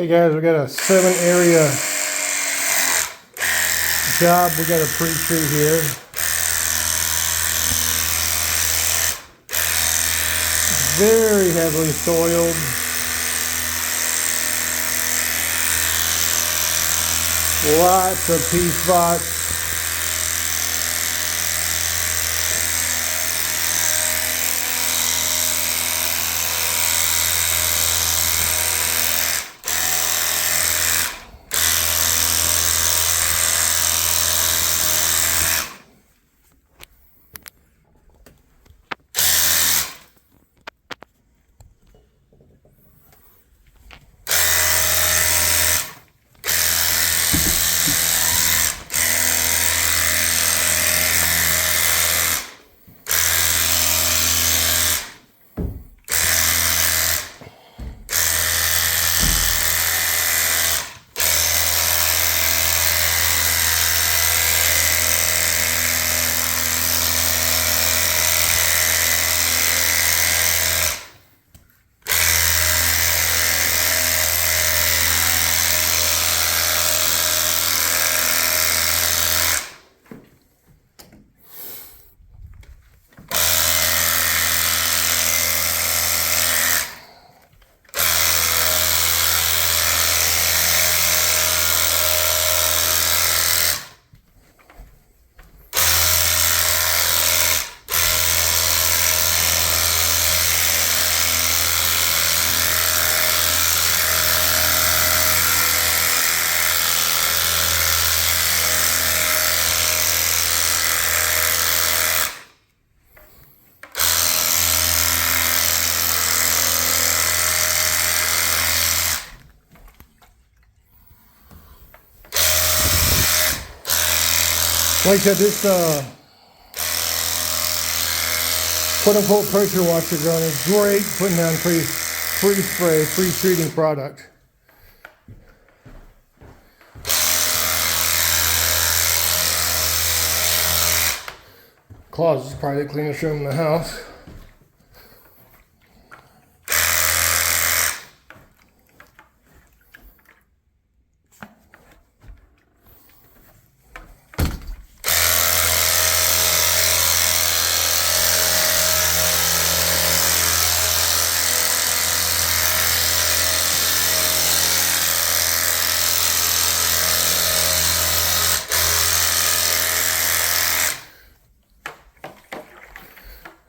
Okay guys, we got a 7 area job we got to pre-treat here. Very heavily soiled. Lots of pea spots. Like I said, this quote-unquote pressure washer gun is great putting down pre-spray, pre-treating product. Closet is probably the cleanest room in the house.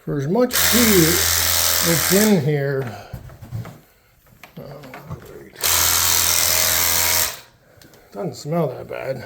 For as much heat that's in here, oh, great. Doesn't smell that bad.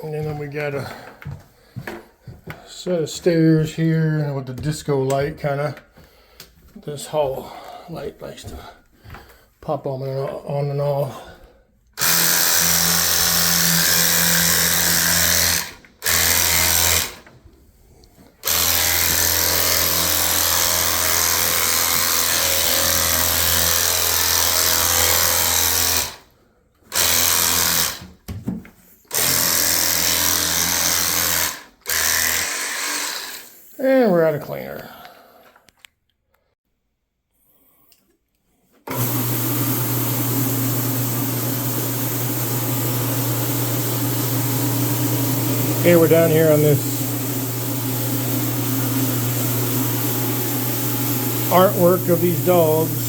And then we got a set of stairs here, and with the disco light kind of, this hall light likes to pop on and off. And we're out of cleaner. Okay, we're down here on this artwork of these dogs.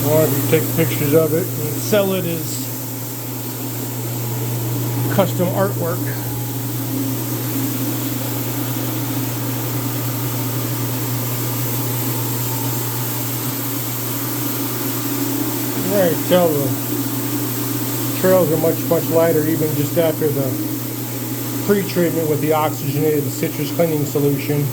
Or if you take pictures of it and sell it as custom artwork. can tell the trails are much lighter even just after the pre-treatment with the oxygenated citrus cleaning solution.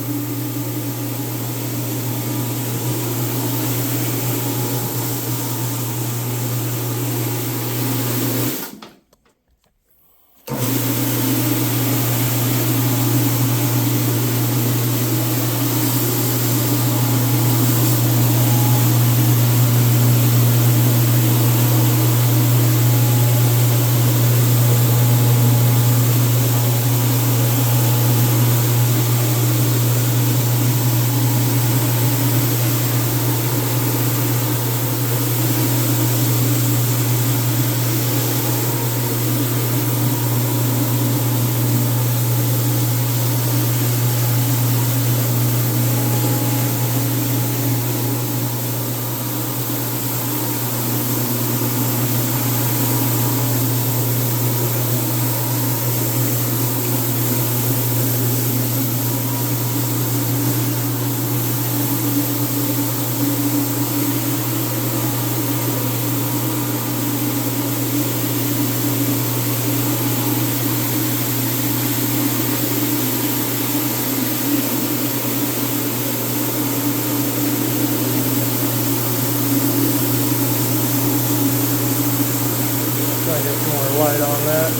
Light on that.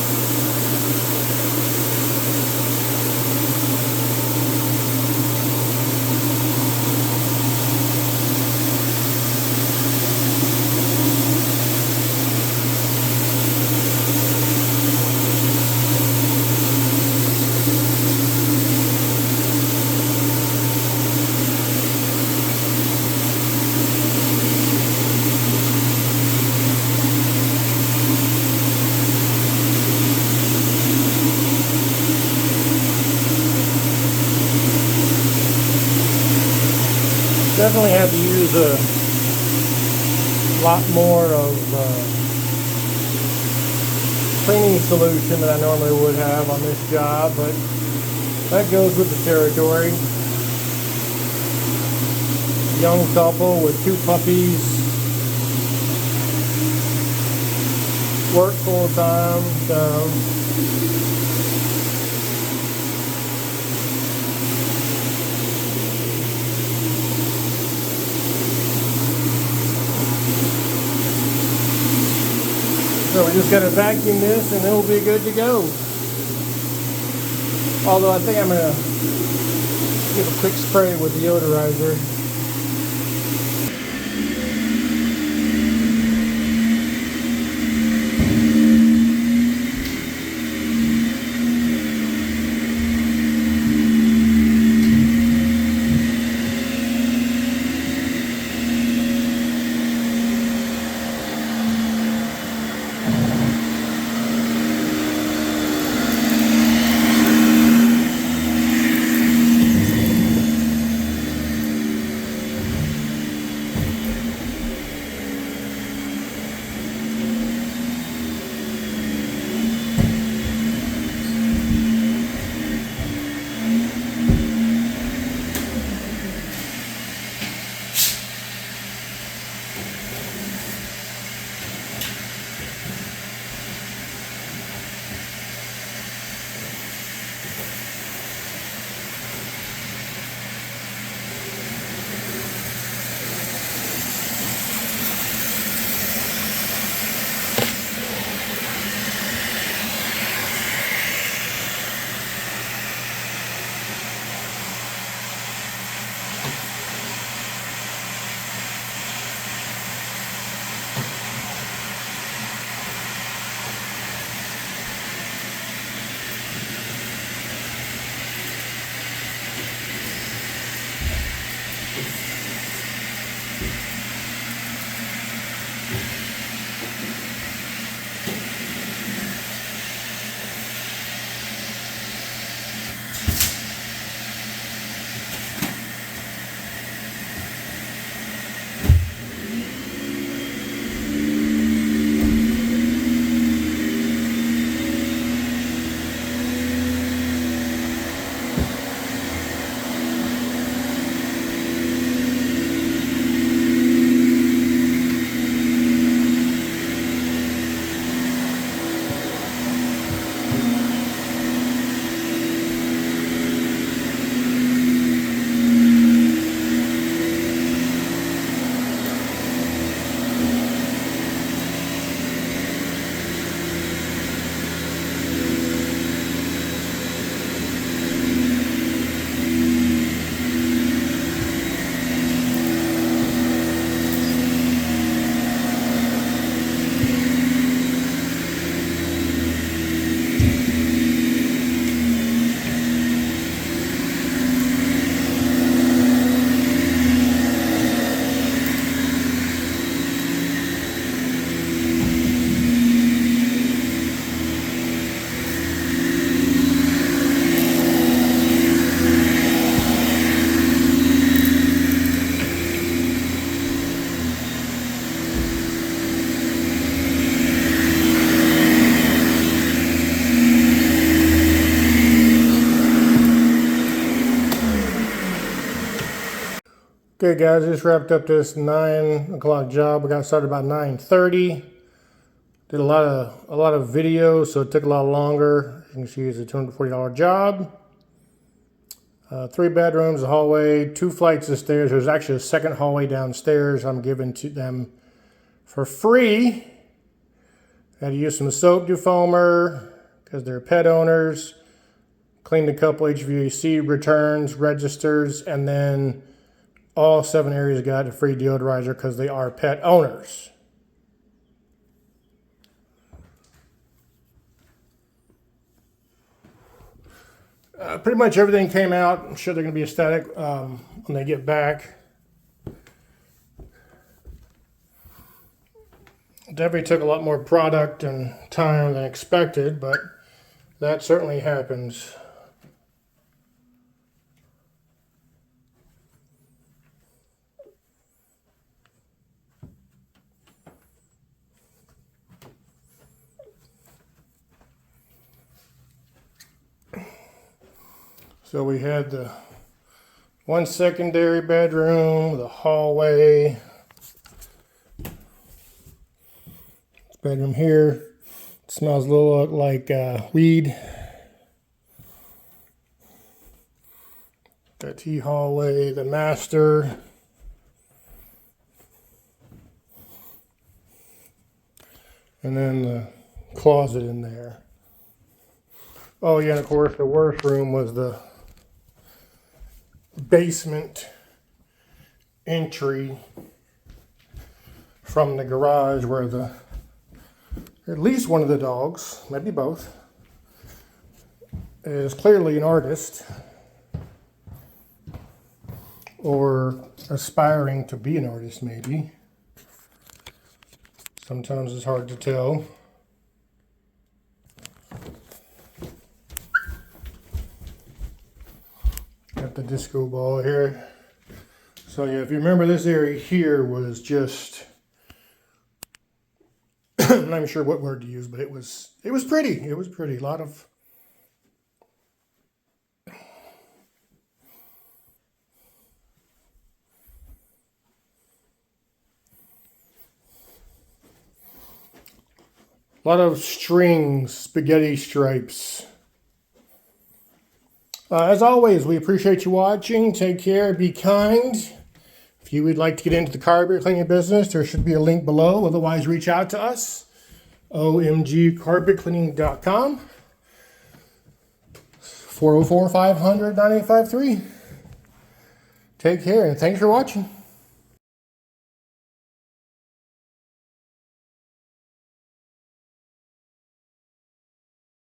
Definitely had to use a lot more of cleaning solution than I normally would have on this job, but that goes with the territory. Young couple with 2 puppies, work full time, so we just got to vacuum this and it'll be good to go. Although I think I'm going to give a quick spray with the deodorizer. Okay guys, I just wrapped up this 9 o'clock job. I got started about 9:30. Did a lot of video, so it took a lot longer. You can see it's a $240 job. 3 bedrooms, a hallway, 2 flights of stairs. There's actually a second hallway downstairs I'm giving to them for free. I had to use some soap defoamer because they're pet owners. Cleaned a couple HVAC returns, registers, and then all 7 areas got a free deodorizer because they are pet owners. Pretty much everything came out. I'm sure they're going to be ecstatic when they get back. Definitely took a lot more product and time than expected, but that certainly happens. So we had the 1 secondary bedroom, the hallway, this bedroom here. It smells a little like weed. The T hallway, the master. And then the closet in there. Oh yeah, and of course the worst room was the basement entry from the garage where at least one of the dogs, maybe both, is clearly an artist or aspiring to be an artist maybe. Sometimes it's hard to tell. Got the disco ball here. So yeah, if you remember, this area here was just I'm not even sure what word to use, but it was pretty. It was pretty. A lot of strings, spaghetti stripes. As always, we appreciate you watching. Take care. Be kind. If you would like to get into the carpet cleaning business, there should be a link below. Otherwise, reach out to us. OMG carpetcleaning.com. 404-500-9853. Take care, and thanks for watching.